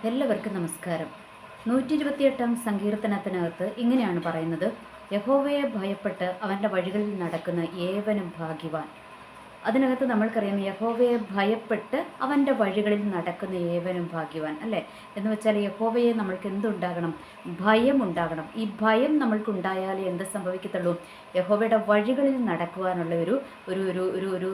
എല്ലാവർക്കും നമസ്കാരം. 128 സങ്കീർത്തനത്തിനകത്ത് ഇങ്ങനെയാണ് പറയുന്നത്: യഹോവയെ ഭയപ്പെട്ട് അവൻ്റെ വഴികളിൽ നടക്കുന്ന ഏവനും ഭാഗ്യവാൻ. അതിനകത്ത് നമ്മൾക്കറിയാം, യഹോവയെ ഭയപ്പെട്ട് അവൻ്റെ വഴികളിൽ നടക്കുന്ന ഏവനും ഭാഗ്യവാൻ അല്ലേ. എന്ന് വെച്ചാൽ യഹോവയെ നമ്മൾക്ക് എന്തുണ്ടാകണം? ഭയം ഉണ്ടാകണം. ഈ ഭയം നമ്മൾക്കുണ്ടായാലേ എന്ത് സംഭവിക്കത്തുള്ളൂ? യഹോവയുടെ വഴികളിൽ നടക്കുവാനുള്ള ഒരു ഒരു ഒരു ഒരു ഒരു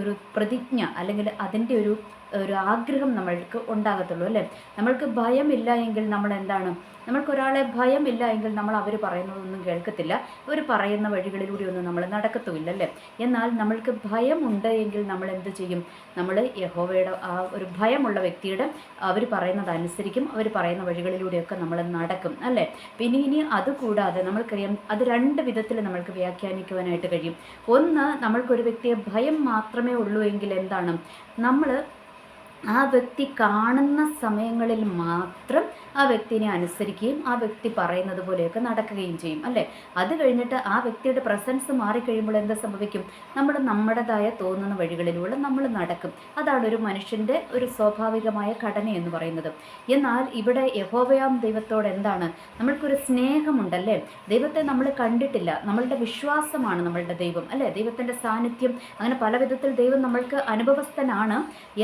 ഒരു പ്രതിജ്ഞ, അല്ലെങ്കിൽ അതിൻ്റെ ഒരു ഒരു ആഗ്രഹം നമ്മൾക്ക് ഉണ്ടാകത്തുള്ളൂ അല്ലേ. നമ്മൾക്ക് ഭയമില്ല എങ്കിൽ നമ്മൾ എന്താണ്? നമ്മൾക്കൊരാളെ ഭയമില്ല എങ്കിൽ നമ്മൾ അവർ പറയുന്നതൊന്നും കേൾക്കത്തില്ല, അവർ പറയുന്ന വഴികളിലൂടെ ഒന്നും നമ്മൾ നടക്കത്തുമില്ല അല്ലേ. എന്നാൽ നമ്മൾക്ക് ഭയമുണ്ട് എങ്കിൽ നമ്മൾ എന്ത് ചെയ്യും? നമ്മൾ യഹോവയുടെ ആ ഒരു ഭയമുള്ള വ്യക്തിയുടെ അവർ പറയുന്നത് അനുസരിക്കും, അവർ പറയുന്ന വഴികളിലൂടെയൊക്കെ നമ്മൾ നടക്കും അല്ലേ. പിന്നെ ഇനി അതുകൂടാതെ നമ്മൾക്കറിയാം, അത് രണ്ട് വിധത്തിൽ നമ്മൾക്ക് വ്യാഖ്യാനിക്കുവാനായിട്ട് കഴിയും. ഒന്ന്, നമ്മൾക്കൊരു വ്യക്തിയെ ഭയം മാത്രമേ ഉള്ളൂ എങ്കിൽ എന്താണ്? നമ്മൾ ആ വ്യക്തി കാണുന്ന സമയങ്ങളിൽ മാത്രം ആ വ്യക്തിനെ അനുസരിക്കുകയും ആ വ്യക്തി പറയുന്നത് പോലെയൊക്കെ നടക്കുകയും ചെയ്യും അല്ലേ. അത് കഴിഞ്ഞിട്ട് ആ വ്യക്തിയുടെ പ്രസൻസ് മാറിക്കഴിയുമ്പോൾ എന്താ സംഭവിക്കും? നമ്മൾ നമ്മുടേതായ തോന്നുന്ന വഴികളിലൂടെ നമ്മൾ നടക്കും. അതാണ് ഒരു മനുഷ്യൻ്റെ ഒരു സ്വാഭാവികമായ ഘടന എന്ന് പറയുന്നത്. എന്നാൽ ഇവിടെ യഹോവയാം ദൈവത്തോട് എന്താണ്? നമ്മൾക്കൊരു സ്നേഹമുണ്ടല്ലേ. ദൈവത്തെ നമ്മൾ കണ്ടിട്ടില്ല, നമ്മളുടെ വിശ്വാസമാണ് നമ്മളുടെ ദൈവം അല്ലേ. ദൈവത്തിൻ്റെ സാന്നിധ്യം, അങ്ങനെ പല വിധത്തിൽ ദൈവം നമ്മൾക്ക് അനുഭവസ്ഥനാണ്.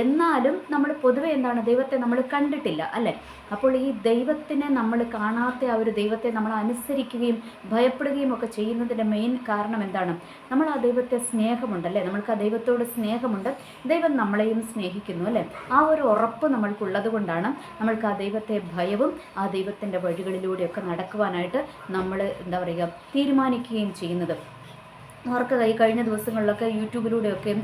എന്നാലും നമ്മൾ പൊതുവെ എന്താണ്? ദൈവത്തെ നമ്മൾ കണ്ടിട്ടില്ല അല്ലേ. അപ്പോൾ ഈ ദൈവത്തിനെ നമ്മൾ കാണാത്ത ആ ഒരു ദൈവത്തെ നമ്മൾ അനുസരിക്കുകയും ഭയപ്പെടുകയും ഒക്കെ ചെയ്യുന്നതിൻ്റെ മെയിൻ കാരണം എന്താണ്? നമ്മൾ ആ ദൈവത്തെ സ്നേഹമുണ്ടല്ലേ, നമ്മൾക്ക് ആ ദൈവത്തോട് സ്നേഹമുണ്ട്, ദൈവം നമ്മളെയും സ്നേഹിക്കുന്നു അല്ലേ. ആ ഒരു ഉറപ്പ് നമ്മൾക്കുള്ളത് കൊണ്ടാണ് നമ്മൾക്ക് ആ ദൈവത്തെ ഭയവും ആ ദൈവത്തിൻ്റെ വഴികളിലൂടെയൊക്കെ നടക്കുവാനായിട്ട് നമ്മൾ എന്താ പറയുക, തീരുമാനിക്കുകയും ചെയ്യുന്നത്. ഓർക്കുക, ഈ കഴിഞ്ഞ ദിവസങ്ങളിലൊക്കെ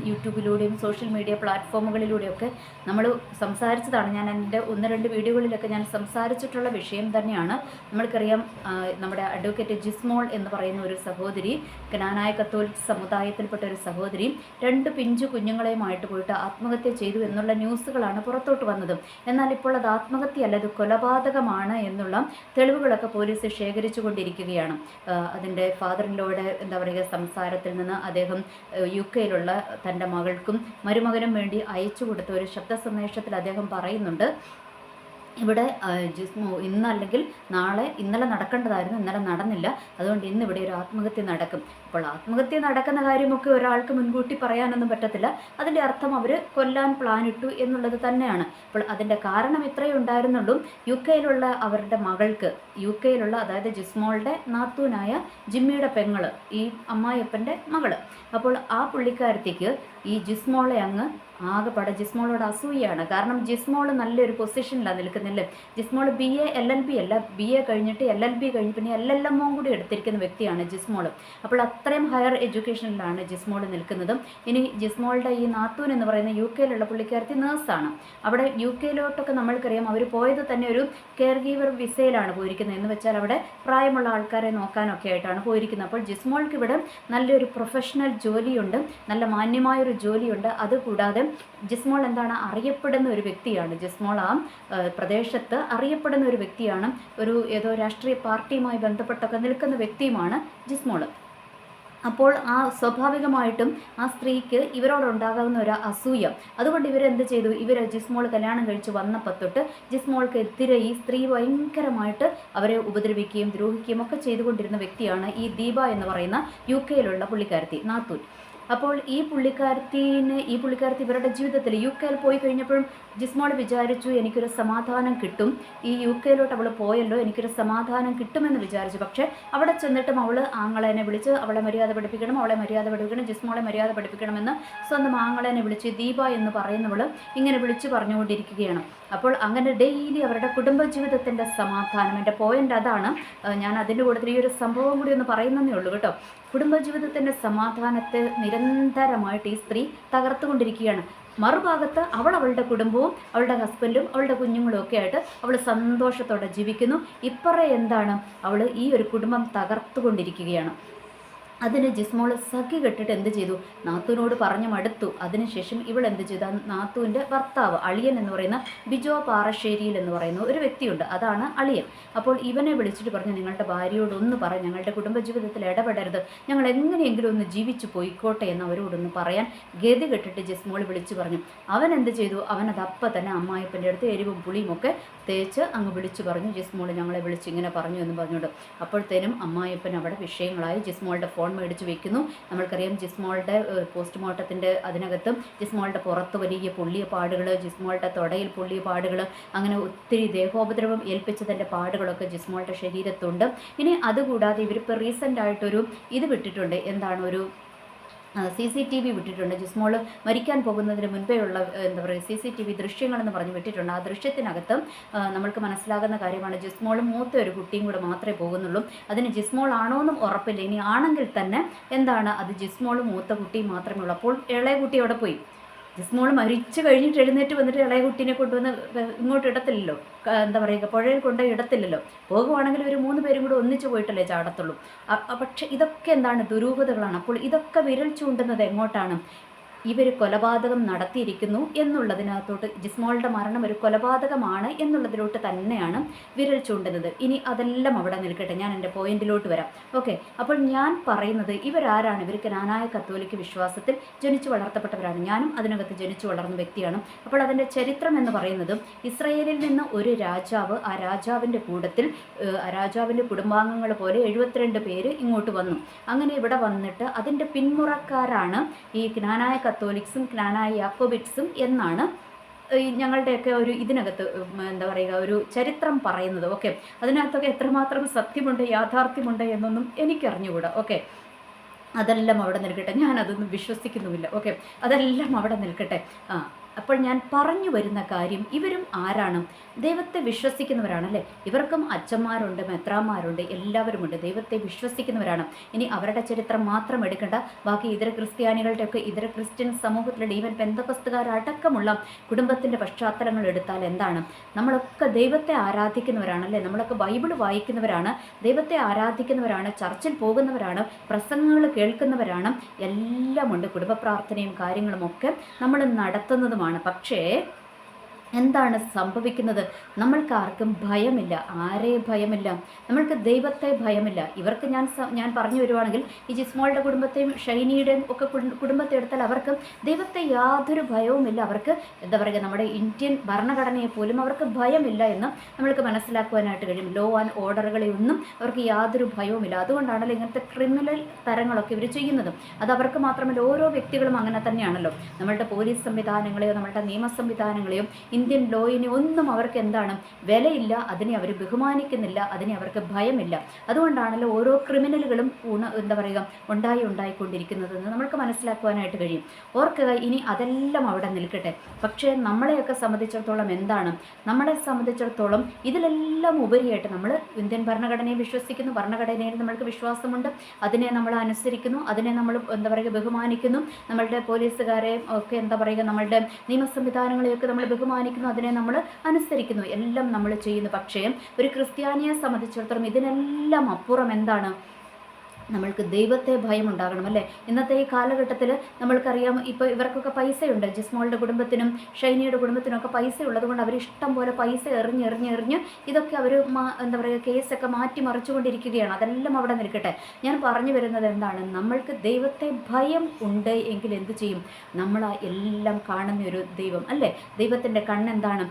യൂട്യൂബിലൂടെയും സോഷ്യൽ മീഡിയ പ്ലാറ്റ്ഫോമുകളിലൂടെയൊക്കെ നമ്മൾ സംസാരിച്ചതാണ്. ഞാൻ എൻ്റെ 1-2 വീഡിയോകളിലൊക്കെ ഞാൻ സംസാരിച്ചിട്ടുള്ള വിഷയം തന്നെയാണ്. നമ്മൾക്കറിയാം, നമ്മുടെ അഡ്വക്കേറ്റ് ജിസ്മോൾ എന്ന് പറയുന്ന ഒരു സഹോദരി, ജ്ഞാനായ കത്തോലിക് സമുദായത്തിൽപ്പെട്ട ഒരു സഹോദരി 2 പിഞ്ചു കുഞ്ഞുങ്ങളെയുമായിട്ട് പോയിട്ട് ആത്മഹത്യ ചെയ്തു എന്നുള്ള ന്യൂസുകളാണ് പുറത്തോട്ട് വന്നത്. എന്നാൽ ഇപ്പോൾ അത് ആത്മഹത്യയല്ല, അത് കൊലപാതകമാണ് എന്നുള്ള തെളിവുകളൊക്കെ പോലീസ് ശേഖരിച്ചു കൊണ്ടിരിക്കുകയാണ്. അതിൻ്റെ ഫാദറിനോട് എന്താ പറയുക, സംസാരത്തിൽ നിന്ന് അദ്ദേഹം UK-യിലുള്ള തൻ്റെ മകൾക്കും മരുമകനും വേണ്ടി അയച്ചു കൊടുത്ത ഒരു ശബ്ദ സന്ദേശത്തിൽ അദ്ദേഹം പറയുന്നുണ്ട്, ഇവിടെ ജിസ്മോ ഇന്നല്ലെങ്കിൽ നാളെ, ഇന്നലെ നടക്കേണ്ടതായിരുന്നു, ഇന്നലെ നടന്നില്ല, അതുകൊണ്ട് ഇന്ന് ഇവിടെ ഒരു ആത്മഹത്യ നടക്കും. അപ്പോൾ ആത്മഹത്യ നടക്കുന്ന കാര്യമൊക്കെ ഒരാൾക്ക് മുൻകൂട്ടി പറയാനൊന്നും പറ്റത്തില്ല. അതിൻ്റെ അർത്ഥം അവർ കൊല്ലാൻ പ്ലാനിട്ടു എന്നുള്ളത് തന്നെയാണ്. അപ്പോൾ അതിൻ്റെ കാരണം ഇത്രയേ ഉണ്ടായിരുന്നുള്ളൂ. UK-യിലുള്ള അവരുടെ മകൾക്ക്, UK-യിലുള്ള അതായത് ജിസ്മോളുടെ നാത്തൂനായ ജിമ്മിയുടെ പെങ്ങള്, ഈ അമ്മായിയപ്പൻ്റെ മകള്, അപ്പോൾ ആ പുള്ളിക്കാരത്തേക്ക് ഈ ജിസ്മോളെ അങ്ങ് ആകെപ്പാടെ ജിസ്മോളോട് അസൂയാണ്. കാരണം ജിസ്മോൾ നല്ലൊരു പൊസിഷനിലാണ് നിൽക്കുന്നില്ല. ജിസ്മോൾ BA LLB അല്ല, BA കഴിഞ്ഞിട്ട് LLB കഴിഞ്ഞ് പിന്നെ LLM കൂടി എടുത്തിരിക്കുന്ന വ്യക്തിയാണ് ജിസ്മോൾ. അപ്പോൾ അത്രയും ഹയർ എഡ്യൂക്കേഷനിലാണ് ജിസ്മോൾ നിൽക്കുന്നത്. ഇനി ജിസ്മോളുടെ ഈ നാത്തൂൻ എന്ന് പറയുന്ന UK-യിലുള്ള പുള്ളിക്കാരത്തി നേഴ്സാണ്. അവിടെ UK-യിലോട്ടൊക്കെ നമ്മൾക്കറിയാം, അവർ പോയത് തന്നെ ഒരു കെയർ ഗീവർ വിസയിലാണ് പോയിരിക്കുന്നത്. എന്ന് വെച്ചാൽ അവിടെ പ്രായമുള്ള ആൾക്കാരെ നോക്കാനൊക്കെ ആയിട്ടാണ് പോയിരിക്കുന്നത്. അപ്പോൾ ജിസ്മോൾക്ക് ഇവിടെ നല്ലൊരു പ്രൊഫഷണൽ ജോലിയുണ്ട്, നല്ല മാന്യമായൊരു ജോലിയുണ്ട്. അതുകൂടാതെ ജിസ്മോൾ എന്താണ്? അറിയപ്പെടുന്ന ഒരു വ്യക്തിയാണ്. ജിസ്മോൾ ആ പ്രദേശത്ത് അറിയപ്പെടുന്ന ഒരു വ്യക്തിയാണ്. ഏതോ രാഷ്ട്രീയ പാർട്ടിയുമായി ബന്ധപ്പെട്ടൊക്കെ നിൽക്കുന്ന വ്യക്തിയുമാണ് ജിസ്മോൾ. അപ്പോൾ ആ സ്വാഭാവികമായിട്ടും ആ സ്ത്രീക്ക് ഇവരോടുണ്ടാകാവുന്ന ഒരു അസൂയ, അതുകൊണ്ട് ഇവരെന്ത് ചെയ്തു? ജിസ്മോൾ കല്യാണം കഴിച്ച് വന്നപ്പോൾ തൊട്ട് ജിസ്മോൾക്കെതിരെ ഈ സ്ത്രീ ഭയങ്കരമായിട്ട് അവരെ ഉപദ്രവിക്കുകയും ദ്രോഹിക്കുകയും ഒക്കെ ചെയ്തുകൊണ്ടിരുന്ന വ്യക്തിയാണ് ഈ ദീപ എന്ന് പറയുന്ന UK-യിലുള്ള പുള്ളിക്കാരത്തി, നാത്തൂൻ. അപ്പോൾ ഈ പുള്ളിക്കാരത്തി ഇവരുടെ ജീവിതത്തിൽ UK-യിൽ പോയി കഴിഞ്ഞപ്പോഴും ജിസ്മോൾ വിചാരിച്ചു, എനിക്കൊരു സമാധാനം കിട്ടും, ഈ UK-യിലോട്ട് അവൾ പോയല്ലോ, എനിക്കൊരു സമാധാനം കിട്ടുമെന്ന് വിചാരിച്ചു. പക്ഷേ അവിടെ ചെന്നിട്ടും അവൾ ആങ്ങളേനെ വിളിച്ച് അവളെ മര്യാദ പഠിപ്പിക്കണം, ജിസ്മോളെ മര്യാദ പഠിപ്പിക്കണമെന്ന് സ്വന്തം ആങ്ങളേനെ വിളിച്ച് ദീപ എന്ന് പറയുന്നവൾ ഇങ്ങനെ വിളിച്ചു പറഞ്ഞുകൊണ്ടിരിക്കുകയാണ്. അപ്പോൾ അങ്ങനെ ഡെയിലി അവരുടെ കുടുംബജീവിതത്തിൻ്റെ സമാധാനം, എൻ്റെ പോയിൻ്റ് അതാണ്. ഞാൻ അതിൻ്റെ കൂട്ടത്തിൽ ഈ ഒരു സംഭവം കൂടി ഒന്ന് പറയുന്നതേ ഉള്ളൂ കേട്ടോ. കുടുംബജീവിതത്തിൻ്റെ സമാധാനത്തെ നിരന്തരമായിട്ട് ഈ സ്ത്രീ തകർത്തുകൊണ്ടിരിക്കുകയാണ്. മറുഭാഗത്ത് അവളുടെ കുടുംബവും അവളുടെ ഹസ്ബൻഡും അവളുടെ കുഞ്ഞുങ്ങളും ഒക്കെ ആയിട്ട് അവൾ സന്തോഷത്തോടെ ജീവിക്കുന്നു. ഇപ്പറേ എന്താണ്? അവൾ ഈ ഒരു കുടുംബം തകർത്തുകൊണ്ടിരിക്കുകയാണ്. അതിന് ജിസ്മോൾ സഖി കെട്ടിട്ട് എന്ത് ചെയ്തു, നാത്തൂനോട് പറഞ്ഞു മടുത്തു. അതിനുശേഷം ഇവൾ എന്ത് ചെയ്തു, നാത്തൂൻ്റെ ഭർത്താവ് അളിയൻ എന്ന് പറയുന്ന ബിജോ പാറശ്ശേരിയിൽ എന്ന് പറയുന്ന ഒരു വ്യക്തിയുണ്ട്, അതാണ് അളിയൻ. അപ്പോൾ ഇവനെ വിളിച്ചിട്ട് പറഞ്ഞു, നിങ്ങളുടെ ഭാര്യയോടൊന്ന് പറ, ഞങ്ങളുടെ കുടുംബജീവിതത്തിൽ ഇടപെടരുത്, ഞങ്ങൾ എങ്ങനെയെങ്കിലും ഒന്ന് ജീവിച്ചു പോയിക്കോട്ടെ എന്ന് അവരോടൊന്ന് പറയാൻ ഗതി കെട്ടിട്ട് ജിസ്മോൾ വിളിച്ചു പറഞ്ഞു. അവൻ എന്ത് ചെയ്തു, അവനത് അപ്പം തന്നെ അമ്മായിപ്പൻ്റെ അടുത്ത് എരിവും പുളിയും ഒക്കെ തേച്ച് അങ്ങ് വിളിച്ചു പറഞ്ഞു, ജിസ്മോൾ ഞങ്ങളെ വിളിച്ച് ഇങ്ങനെ പറഞ്ഞു എന്ന് പറഞ്ഞുകൊണ്ട്. അപ്പോഴത്തേനും അമ്മായിപ്പൻ അവിടെ വിഷയങ്ങളായി. ജിസ്മോളുടെ ഫോൺ മേടിച്ച് വെക്കുന്നു. നമ്മൾക്കറിയാം ജിസ്മോളുടെ പോസ്റ്റ്മോർട്ടത്തിൻ്റെ അതിനകത്തും ജിസ്മോളുടെ പുറത്ത് വലിയ പൊള്ളിയ പാടുകൾ, ജിസ്മോളുടെ തൊടയിൽ പൊള്ളിയ പാടുകൾ, അങ്ങനെ ഒത്തിരി ദേഹോപദ്രവം ഏൽപ്പിച്ചതിൻ്റെ പാടുകളൊക്കെ ജിസ്മോളുടെ ശരീരത്തുണ്ട്. ഇനി അതുകൂടാതെ ഇവരിപ്പോൾ റീസെൻ്റായിട്ടൊരു ഇത് വിട്ടിട്ടുണ്ട്, എന്താണ് ഒരു CCTV വിട്ടിട്ടുണ്ട്. ജിസ്മോൾ മരിക്കാൻ പോകുന്നതിന് മുൻപേ ഉള്ള എന്താ പറയുക CCTV ദൃശ്യങ്ങളെന്ന് പറഞ്ഞ് വിട്ടിട്ടുണ്ട്. ആ ദൃശ്യത്തിനകത്ത് നമ്മൾക്ക് മനസ്സിലാകുന്ന കാര്യമാണ്, ജിസ്മോളും മൂത്ത ഒരു കുട്ടിയും കൂടെ മാത്രമേ പോകുന്നുള്ളൂ. അതിന് ജിസ്മോൾ ആണോ എന്നും ഉറപ്പില്ല. ഇനി ആണെങ്കിൽ തന്നെ എന്താണ്, അത് ജിസ്മോളും മൂത്ത കുട്ടിയും മാത്രമേ ഉള്ളൂ. അപ്പോൾ ഇളയ കുട്ടി അവിടെ പോയി. ജിസ്മോൾ മരിച്ചു കഴിഞ്ഞിട്ട് എഴുന്നേറ്റ് വന്നിട്ട് ഇളയ കുട്ടീനെ കൊണ്ടുവന്ന് ഇങ്ങോട്ട് ഇടത്തില്ലല്ലോ, എന്താ പറയുക, പുഴയിൽ കൊണ്ടുപോയി ഇടത്തില്ലല്ലോ. പോകുവാണെങ്കിൽ ഒരു 3 പേരും കൂടെ ഒന്നിച്ചു പോയിട്ടല്ലേ ചാടത്തുള്ളൂ. പക്ഷെ ഇതൊക്കെ എന്താണ്, ദുരൂഹതകളാണ്. അപ്പോൾ ഇതൊക്കെ വിരൽ ചൂണ്ടുന്നത് എങ്ങോട്ടാണ്, ഇവർ കൊലപാതകം നടത്തിയിരിക്കുന്നു എന്നുള്ളതിനകത്തോട്ട്, ജിസ്മോളുടെ മരണം ഒരു കൊലപാതകമാണ് എന്നുള്ളതിലോട്ട് തന്നെയാണ് വിരൽ ചൂണ്ടുന്നത്. ഇനി അതെല്ലാം അവിടെ നിൽക്കട്ടെ, ഞാൻ എൻ്റെ പോയിന്റിലോട്ട് വരാം. ഓക്കെ, അപ്പോൾ ഞാൻ പറയുന്നത് ഇവരാരാണ്, ഇവർ ക്നാനായ കത്തോലിക്ക വിശ്വാസത്തിൽ ജനിച്ചു വളർത്തപ്പെട്ടവരാണ്. ഞാനും അതിനകത്ത് ജനിച്ചു വളർന്ന വ്യക്തിയാണ്. അപ്പോൾ അതിൻ്റെ ചരിത്രം എന്ന് പറയുന്നത്, ഇസ്രായേലിൽ നിന്ന് ഒരു രാജാവ്, ആ രാജാവിൻ്റെ കൂട്ടത്തിൽ രാജാവിൻ്റെ കുടുംബാംഗങ്ങൾ പോലെ 72 പേര് ഇങ്ങോട്ട് വന്നു. അങ്ങനെ ഇവിടെ വന്നിട്ട് അതിൻ്റെ പിന്മുറക്കാരാണ് ഈ ക്നാനായ കത്തോലിക്സും ക്നാനായ യാക്കോബിറ്റ്സും എന്നാണ് ഞങ്ങളുടെയൊക്കെ ഒരു ഇതിനകത്ത് എന്താ പറയുക ഒരു ചരിത്രം പറയുന്നത്. ഓക്കെ, അതിനകത്തൊക്കെ എത്രമാത്രം സത്യമുണ്ട് യാഥാർത്ഥ്യമുണ്ട് എന്നൊന്നും എനിക്കറിഞ്ഞുകൂടാ. ഓക്കെ, അതെല്ലാം അവിടെ നിൽക്കട്ടെ, ഞാനതൊന്നും വിശ്വസിക്കുന്നുമില്ല. ഓക്കെ, അതെല്ലാം അവിടെ നിൽക്കട്ടെ. അപ്പോൾ ഞാൻ പറഞ്ഞു വരുന്ന കാര്യം, ഇവരും ആരാണ്, ദൈവത്തെ വിശ്വസിക്കുന്നവരാണല്ലേ. ഇവർക്കും അച്ഛന്മാരുണ്ട്, മെത്രാന്മാരുണ്ട്, എല്ലാവരുമുണ്ട്, ദൈവത്തെ വിശ്വസിക്കുന്നവരാണ്. ഇനി അവരുടെ ചരിത്രം മാത്രം എടുക്കേണ്ട, ബാക്കി ഇതര ക്രിസ്ത്യാനികളുടെയൊക്കെ, ഇതര ക്രിസ്ത്യൻ സമൂഹത്തിലുള്ള ഈവൻ പെന്തക്കോസ്തുകാരടക്കമുള്ള കുടുംബത്തിൻ്റെ പശ്ചാത്തലങ്ങൾ എടുത്താൽ എന്താണ്, നമ്മളൊക്കെ ദൈവത്തെ ആരാധിക്കുന്നവരാണല്ലേ, നമ്മളൊക്കെ ബൈബിൾ വായിക്കുന്നവരാണ്, ദൈവത്തെ ആരാധിക്കുന്നവരാണ്, ചർച്ചിൽ പോകുന്നവരാണ്, പ്രസംഗങ്ങൾ കേൾക്കുന്നവരാണ്, എല്ലാമുണ്ട്. കുടുംബ പ്രാർത്ഥനയും കാര്യങ്ങളുമൊക്കെ നമ്മൾ നടത്തുന്നതുമാണ്. പക്ഷേ എന്താണ് സംഭവിക്കുന്നത്, നമ്മൾക്കാർക്കും ഭയമില്ല. ആരെ ഭയമില്ല, നമ്മൾക്ക് ദൈവത്തെ ഭയമില്ല. ഇവർക്ക് ഞാൻ പറഞ്ഞു വരുവാണെങ്കിൽ, ഈ ജിസ്മോളുടെ കുടുംബത്തെയും ഷൈനിയുടെയും ഒക്കെ കുടുംബത്തെ എടുത്താൽ അവർക്ക് ദൈവത്തെ യാതൊരു ഭയവുമില്ല. അവർക്ക് എന്താ പറയുക, നമ്മുടെ ഇന്ത്യൻ ഭരണഘടനയെ പോലും അവർക്ക് ഭയമില്ല എന്ന് നമ്മൾക്ക് മനസ്സിലാക്കുവാനായിട്ട് കഴിയും. ലോ ആൻഡ് ഓർഡറുകളെയൊന്നും അവർക്ക് യാതൊരു ഭയവുമില്ല. അതുകൊണ്ടാണല്ലോ ഇങ്ങനത്തെ ക്രിമിനൽ തരങ്ങളൊക്കെ ഇവർ ചെയ്യുന്നത്. അത് അവർക്ക് മാത്രമല്ല, ഓരോ വ്യക്തികളും അങ്ങനെ തന്നെയാണല്ലോ. നമ്മളുടെ പോലീസ് സംവിധാനങ്ങളെയോ നമ്മളുടെ നിയമ സംവിധാനങ്ങളെയോ ഇന്ത്യൻ ലോയിനെ ഒന്നും അവർക്ക് എന്താണ് വിലയില്ല, അതിനെ അവർ ബഹുമാനിക്കുന്നില്ല, അതിനെ അവർക്ക് ഭയമില്ല. അതുകൊണ്ടാണല്ലോ ഓരോ ക്രിമിനലുകളും എന്താ പറയുക ഉണ്ടായിക്കൊണ്ടിരിക്കുന്നതെന്ന് നമ്മൾക്ക് മനസ്സിലാക്കുവാനായിട്ട് കഴിയും. ഓർക്കുക, ഇനി അതെല്ലാം അവിടെ നിൽക്കട്ടെ. പക്ഷേ നമ്മളെയൊക്കെ സംബന്ധിച്ചിടത്തോളം എന്താണ്, നമ്മളെ സംബന്ധിച്ചിടത്തോളം ഇതിലെല്ലാം ഉപരിയായിട്ട് നമ്മൾ ഇന്ത്യൻ ഭരണഘടനയെ വിശ്വസിക്കുന്നു, ഭരണഘടനയിൽ നമ്മൾക്ക് വിശ്വാസമുണ്ട്, അതിനെ നമ്മൾ അനുസരിക്കുന്നു, അതിനെ നമ്മൾ എന്താ പറയുക ബഹുമാനിക്കുന്നു, നമ്മളുടെ പോലീസുകാരെ ഒക്കെ എന്താ പറയുക നമ്മളുടെ നിയമ സംവിധാനങ്ങളെയൊക്കെ നമ്മൾ ബഹുമാനിക്കുന്നു, അതിനെ നമ്മൾ അനുസരിക്കുന്നു, എല്ലാം നമ്മൾ ചെയ്യുന്നു. പക്ഷേ ഒരു ക്രിസ്ത്യാനിയെ സംബന്ധിച്ചിടത്തോളം ഇതിനെല്ലാം അപ്പുറം എന്താണ്, നമ്മൾക്ക് ദൈവത്തെ ഭയം ഉണ്ടാകണം അല്ലേ. ഇന്നത്തെ ഈ കാലഘട്ടത്തിൽ നമ്മൾക്കറിയാം, ഇപ്പോൾ ഇവർക്കൊക്കെ പൈസയുണ്ട്, ജിസ്മോളുടെ കുടുംബത്തിനും ഷൈനിയുടെ കുടുംബത്തിനൊക്കെ പൈസ ഉള്ളതുകൊണ്ട് അവർ ഇഷ്ടം പോലെ പൈസ എറിഞ്ഞ് ഇതൊക്കെ അവർ എന്താ പറയുക കേസൊക്കെ മാറ്റി മറിച്ചുകൊണ്ടിരിക്കുകയാണ്. അതെല്ലാം അവിടെ നിൽക്കട്ടെ. ഞാൻ പറഞ്ഞു വരുന്നത് എന്താണ്, നമ്മൾക്ക് ദൈവത്തെ ഭയം ഉണ്ട് എങ്കിൽ എന്ത് ചെയ്യും, നമ്മൾ എല്ലാം കാണുന്ന ഒരു ദൈവം അല്ലേ, ദൈവത്തിൻ്റെ കണ്ണെന്താണ്,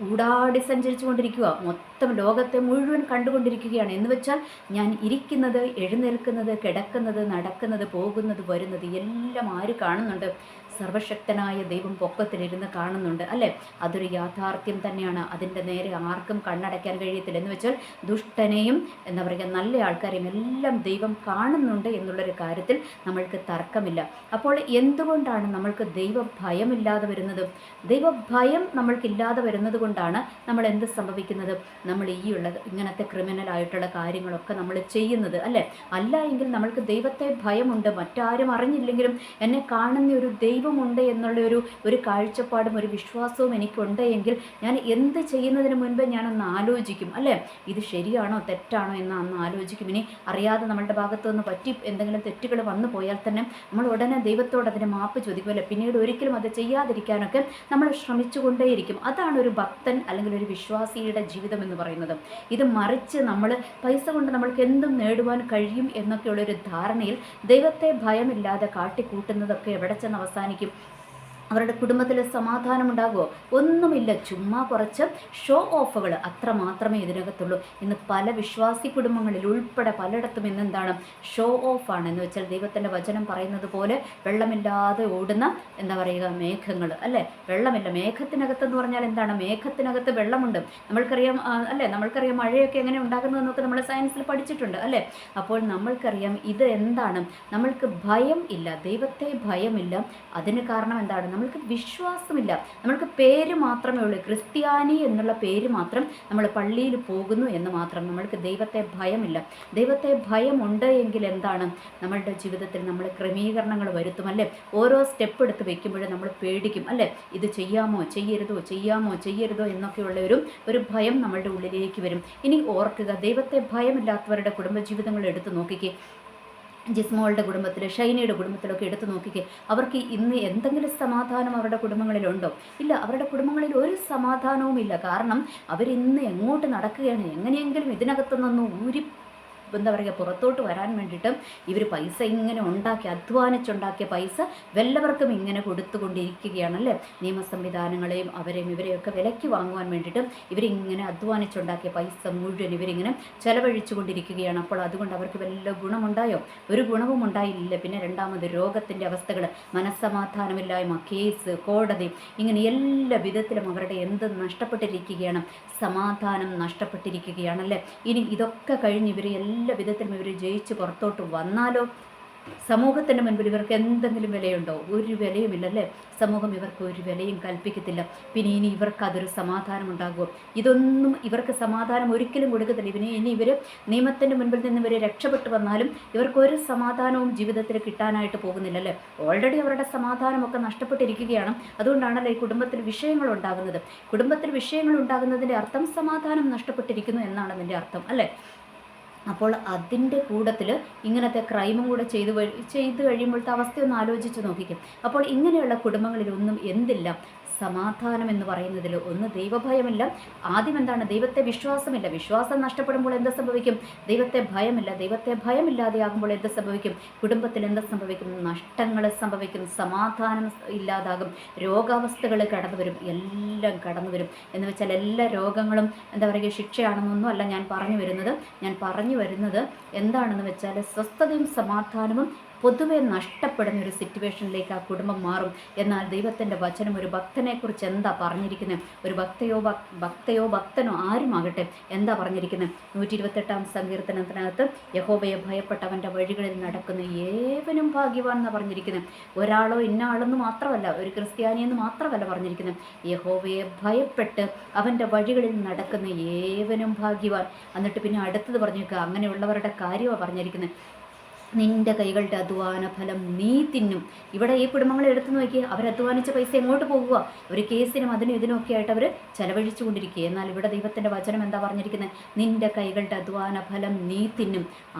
ഊടാടി സഞ്ചരിച്ചു കൊണ്ടിരിക്കുക, മൊത്തം ലോകത്തെ മുഴുവൻ കണ്ടുകൊണ്ടിരിക്കുകയാണ്. എന്ന് വെച്ചാൽ ഞാൻ ഇരിക്കുന്നത്, എഴുന്നേൽക്കുന്നത്, കിടക്കുന്നത്, നടക്കുന്നത്, പോകുന്നത്, വരുന്നത് എല്ലാം ആര് കാണുന്നുണ്ട്, സർവശക്തനായ ദൈവം പൊക്കത്തിലിരുന്ന് കാണുന്നുണ്ട് അല്ലേ. അതൊരു യാഥാർത്ഥ്യം തന്നെയാണ്. അതിൻ്റെ നേരെ ആർക്കും കണ്ണടയ്ക്കാൻ കഴിയത്തില്ല. എന്ന് വെച്ചാൽ ദുഷ്ടനെയും എന്താ പറയുക നല്ല ആൾക്കാരെയും എല്ലാം ദൈവം കാണുന്നുണ്ട് എന്നുള്ളൊരു കാര്യത്തിൽ നമ്മൾക്ക് തർക്കമില്ല. അപ്പോൾ എന്തുകൊണ്ടാണ് നമ്മൾക്ക് ദൈവഭയമില്ലാതെ വരുന്നത്, ദൈവഭയം നമ്മൾക്കില്ലാതെ വരുന്നത് കൊണ്ടാണ് നമ്മൾ എന്ത് സംഭവിക്കുന്നത്, നമ്മൾ ഇങ്ങനത്തെ ക്രിമിനലായിട്ടുള്ള കാര്യങ്ങളൊക്കെ നമ്മൾ ചെയ്യുന്നത് അല്ലേ. അല്ല എങ്കിൽ നമ്മൾക്ക് ദൈവത്തെ ഭയമുണ്ട്, മറ്റാരും അറിഞ്ഞില്ലെങ്കിലും എന്നെ കാണുന്ന ഒരു ദൈവം ദൈവമുണ്ട് എന്നുള്ള ഒരു കാഴ്ചപ്പാടും ഒരു വിശ്വാസവും എനിക്കുണ്ട് എങ്കിൽ ഞാൻ എന്ത് ചെയ്യുന്നതിന് മുൻപ് ഞാനൊന്ന് ആലോചിക്കും, അല്ലേ, ഇത് ശരിയാണോ തെറ്റാണോ എന്ന് അന്ന് ആലോചിക്കും. ഇനി അറിയാതെ നമ്മളുടെ ഭാഗത്തു നിന്ന് പറ്റി എന്തെങ്കിലും തെറ്റുകൾ വന്നു പോയാൽ തന്നെ നമ്മൾ ഉടനെ ദൈവത്തോട് അതിന് മാപ്പ് ചോദിക്കും, അല്ലേ. പിന്നീട് ഒരിക്കലും അത് ചെയ്യാതിരിക്കാനൊക്കെ നമ്മൾ ശ്രമിച്ചുകൊണ്ടേയിരിക്കും. അതാണ് ഒരു ഭക്തൻ അല്ലെങ്കിൽ ഒരു വിശ്വാസിയുടെ ജീവിതം എന്ന് പറയുന്നത്. ഇത് മറിച്ച് നമ്മൾ പൈസ കൊണ്ട് നമ്മൾക്ക് എന്തും നേടുവാൻ കഴിയും എന്നൊക്കെയുള്ളൊരു ധാരണയിൽ ദൈവത്തെ ഭയമില്ലാതെ കാട്ടിക്കൂട്ടുന്നതൊക്കെ എവിടെ ചെന്ന് അവസാനിക്കും? അവരുടെ കുടുംബത്തിൽ സമാധാനം ഉണ്ടാകുമോ? ഒന്നുമില്ല. ചുമ്മാ കുറച്ച് ഷോ ഓഫുകൾ അത്ര മാത്രമേ ഇതിനകത്തുള്ളൂ. ഇന്ന് പല വിശ്വാസി കുടുംബങ്ങളിൽ ഉൾപ്പെടെ പലയിടത്തും ഇന്നെന്താണ്? ഷോ ഓഫാണ്. എന്ന് വെച്ചാൽ ദൈവത്തിൻ്റെ വചനം പറയുന്നത് പോലെ വെള്ളമില്ലാതെ ഓടുന്ന എന്താ പറയുക മേഘങ്ങൾ, അല്ലേ. വെള്ളമില്ല. മേഘത്തിനകത്തെന്ന് പറഞ്ഞാൽ എന്താണ്? മേഘത്തിനകത്ത് വെള്ളമുണ്ട്. നമ്മൾക്കറിയാം, അല്ലേ, നമ്മൾക്കറിയാം മഴയൊക്കെ എങ്ങനെ ഉണ്ടാകുന്നതെന്നൊക്കെ നമ്മൾ സയൻസിൽ പഠിച്ചിട്ടുണ്ട്, അല്ലേ. അപ്പോൾ നമ്മൾക്കറിയാം ഇത് എന്താണ്? നമ്മൾക്ക് ഭയം ഇല്ല, ദൈവത്തെ ഭയമില്ല. അതിന് കാരണം എന്താണ്? നമ്മൾക്ക് വിശ്വാസമില്ല. നമ്മൾക്ക് പേര് മാത്രമേ ഉള്ളൂ, ക്രിസ്ത്യാനി എന്നുള്ള പേര് മാത്രം. നമ്മൾ പള്ളിയിൽ പോകുന്നു എന്ന് മാത്രം. നമ്മൾക്ക് ദൈവത്തെ ഭയമില്ല. ദൈവത്തെ ഭയമുണ്ട് എങ്കിൽ എന്താണ്? നമ്മളുടെ ജീവിതത്തിൽ നമ്മൾ ക്രമീകരണങ്ങൾ വരുത്തും, അല്ലേ. ഓരോ സ്റ്റെപ്പ് എടുത്ത് വെക്കുമ്പോഴും നമ്മൾ പേടിക്കും, അല്ലേ. ഇത് ചെയ്യാമോ ചെയ്യരുതോ, ചെയ്യാമോ ചെയ്യരുതോ എന്നൊക്കെയുള്ള ഒരു ഭയം നമ്മളുടെ ഉള്ളിലേക്ക് വരും. ഇനി ഓർക്കുക, ദൈവത്തെ ഭയമില്ലാത്തവരുടെ കുടുംബജീവിതങ്ങൾ എടുത്തു നോക്കിക്കേ. ജിസ്മോളുടെ കുടുംബത്തിൽ, ഷൈനയുടെ കുടുംബത്തിലൊക്കെ എടുത്തു നോക്കിക്കേ. അവർക്ക് ഇന്ന് എന്തെങ്കിലും സമാധാനം അവരുടെ കുടുംബങ്ങളിലുണ്ടോ? ഇല്ല. അവരുടെ കുടുംബങ്ങളിൽ ഒരു സമാധാനവും ഇല്ല. കാരണം അവരിന്ന് എങ്ങോട്ട് നടക്കുകയാണ്? എങ്ങനെയെങ്കിലും ഇതിനകത്തുനിന്ന് എന്താ പറയുക, പുറത്തോട്ട് വരാൻ വേണ്ടിയിട്ട് ഇവർ പൈസ ഇങ്ങനെ ഉണ്ടാക്കി, അധ്വാനിച്ചുണ്ടാക്കിയ പൈസ വല്ലവർക്കും ഇങ്ങനെ കൊടുത്തുകൊണ്ടിരിക്കുകയാണല്ലേ. നിയമ സംവിധാനങ്ങളെയും അവരെയും ഇവരെയൊക്കെ വിലയ്ക്ക് വാങ്ങുവാൻ വേണ്ടിയിട്ട് ഇവരിങ്ങനെ അധ്വാനിച്ചുണ്ടാക്കിയ പൈസ മുഴുവൻ ഇവരിങ്ങനെ ചെലവഴിച്ചു കൊണ്ടിരിക്കുകയാണ്. അപ്പോൾ അതുകൊണ്ട് അവർക്ക് വല്ല ഗുണമുണ്ടായോ? ഒരു ഗുണവും ഉണ്ടായില്ല. പിന്നെ രണ്ടാമത് രോഗത്തിൻ്റെ അവസ്ഥകൾ, മനസ്സമാധാനമില്ലായ്മ, കേസ്, കോടതി, ഇങ്ങനെ എല്ലാ വിധത്തിലും അവരുടെ എന്ത് നഷ്ടപ്പെട്ടിരിക്കുകയാണ്? സമാധാനം നഷ്ടപ്പെട്ടിരിക്കുകയാണല്ലേ. ഇനി ഇതൊക്കെ കഴിഞ്ഞ് ഇവർ എല്ലാ വിധത്തിലും ഇവർ ജയിച്ച് പുറത്തോട്ട് വന്നാലോ? സമൂഹത്തിൻ്റെ മുൻപിൽ ഇവർക്ക് എന്തെങ്കിലും വിലയുണ്ടോ? ഒരു വിലയുമില്ലല്ലേ. സമൂഹം ഇവർക്ക് ഒരു വിലയും കൽപ്പിക്കത്തില്ല. പിന്നെ ഇനി ഇവർക്ക് അതൊരു സമാധാനം ഉണ്ടാകുമോ? ഇതൊന്നും ഇവർക്ക് സമാധാനം ഒരിക്കലും കൊടുക്കത്തില്ല. ഇനി ഇവർ നിയമത്തിൻ്റെ മുൻപിൽ നിന്ന് ഇവർ രക്ഷപ്പെട്ടു വന്നാലും ഇവർക്കൊരു സമാധാനവും ജീവിതത്തിൽ കിട്ടാനായിട്ട് പോകുന്നില്ലല്ലേ. ഓൾറെഡി അവരുടെ സമാധാനമൊക്കെ നഷ്ടപ്പെട്ടിരിക്കുകയാണ്. അതുകൊണ്ടാണല്ലോ ഈ കുടുംബത്തിൽ വിഷയങ്ങൾ ഉണ്ടാകുന്നത്. കുടുംബത്തിൽ വിഷയങ്ങൾ ഉണ്ടാകുന്നതിൻ്റെ അർത്ഥം സമാധാനം നഷ്ടപ്പെട്ടിരിക്കുന്നു എന്നാണ് അതിൻ്റെ അർത്ഥം, അല്ലേ. അപ്പോൾ അതിൻ്റെ കൂട്ടത്തിൽ ഇങ്ങനത്തെ ക്രൈമും കൂടെ ചെയ്ത് കഴിയുമ്പോഴത്തെ അവസ്ഥയൊന്ന് ആലോചിച്ച് നോക്കിക്കും. അപ്പോൾ ഇങ്ങനെയുള്ള കുടുംബങ്ങളിലൊന്നും എന്തില്ല? സമാധാനം എന്ന് പറയുന്നതിൽ ഒന്ന് ദൈവഭയമില്ല. ആദ്യം എന്താണ്? ദൈവത്തെ വിശ്വാസമില്ല. വിശ്വാസം നഷ്ടപ്പെടുമ്പോൾ എന്ത് സംഭവിക്കും? ദൈവത്തെ ഭയമില്ല. ദൈവത്തെ ഭയമില്ലാതെ ആകുമ്പോൾ എന്ത് സംഭവിക്കും? കുടുംബത്തിൽ എന്ത് സംഭവിക്കും? നഷ്ടങ്ങൾ സംഭവിക്കും. സമാധാനം ഇല്ലാതാകും. രോഗാവസ്ഥകൾ കടന്നു വരും. എല്ലാം കടന്നു വരും. എന്ന് വെച്ചാൽ എല്ലാ രോഗങ്ങളും എന്താ പറയുക ശിക്ഷയാണെന്നൊന്നും അല്ല ഞാൻ പറഞ്ഞു വരുന്നത് എന്താണെന്ന് വെച്ചാൽ സ്വസ്ഥതയും സമാധാനവും പൊതുവെ നഷ്ടപ്പെടുന്ന ഒരു സിറ്റുവേഷനിലേക്ക് ആ കുടുംബം മാറും. എന്നാൽ ദൈവത്തിൻ്റെ വചനം ഒരു ഭക്തനെക്കുറിച്ച് എന്താ പറഞ്ഞിരിക്കുന്നത്? ഒരു ഭക്തനോ ആരുമാകട്ടെ എന്താ പറഞ്ഞിരിക്കുന്നത്? 128 സങ്കീർത്തനത്തിനകത്ത് യഹോവയെ ഭയപ്പെട്ടവൻ്റെ വഴികളിൽ നടക്കുന്ന ഏവനും ഭാഗ്യവാൻ എന്നാണ് പറഞ്ഞിരിക്കുന്നത്. ഒരാളോ ഇന്നാളെന്ന് മാത്രമല്ല, ഒരു ക്രിസ്ത്യാനിയെന്ന് മാത്രമല്ല പറഞ്ഞിരിക്കുന്നത്. യഹോവയെ ഭയപ്പെട്ട് അവൻ്റെ വഴികളിൽ നടക്കുന്ന ഏവനും ഭാഗ്യവാൻ. എന്നിട്ട് പിന്നെ അടുത്തത് പറഞ്ഞേക്കുക, അങ്ങനെയുള്ളവരുടെ കാര്യമാണ് പറഞ്ഞിരിക്കുന്നത്. നിന്റെ കൈകളുടെ അധ്വാന ഫലം നീ തിന്നും. ഇവിടെ ഈ കുടുംബങ്ങളെ എടുത്തു നോക്കി, അവരധ്വാനിച്ച പൈസ എങ്ങോട്ട് പോകുക? ഒരു കേസിനും അതിനും ഇതിനൊക്കെ ആയിട്ട് അവർ ചെലവഴിച്ചു കൊണ്ടിരിക്കുക. എന്നാൽ ഇവിടെ ദൈവത്തിൻ്റെ വചനം എന്താ പറഞ്ഞിരിക്കുന്നത്? നിന്റെ കൈകളുടെ അധ്വാന ഫലം നീ തിന്നും.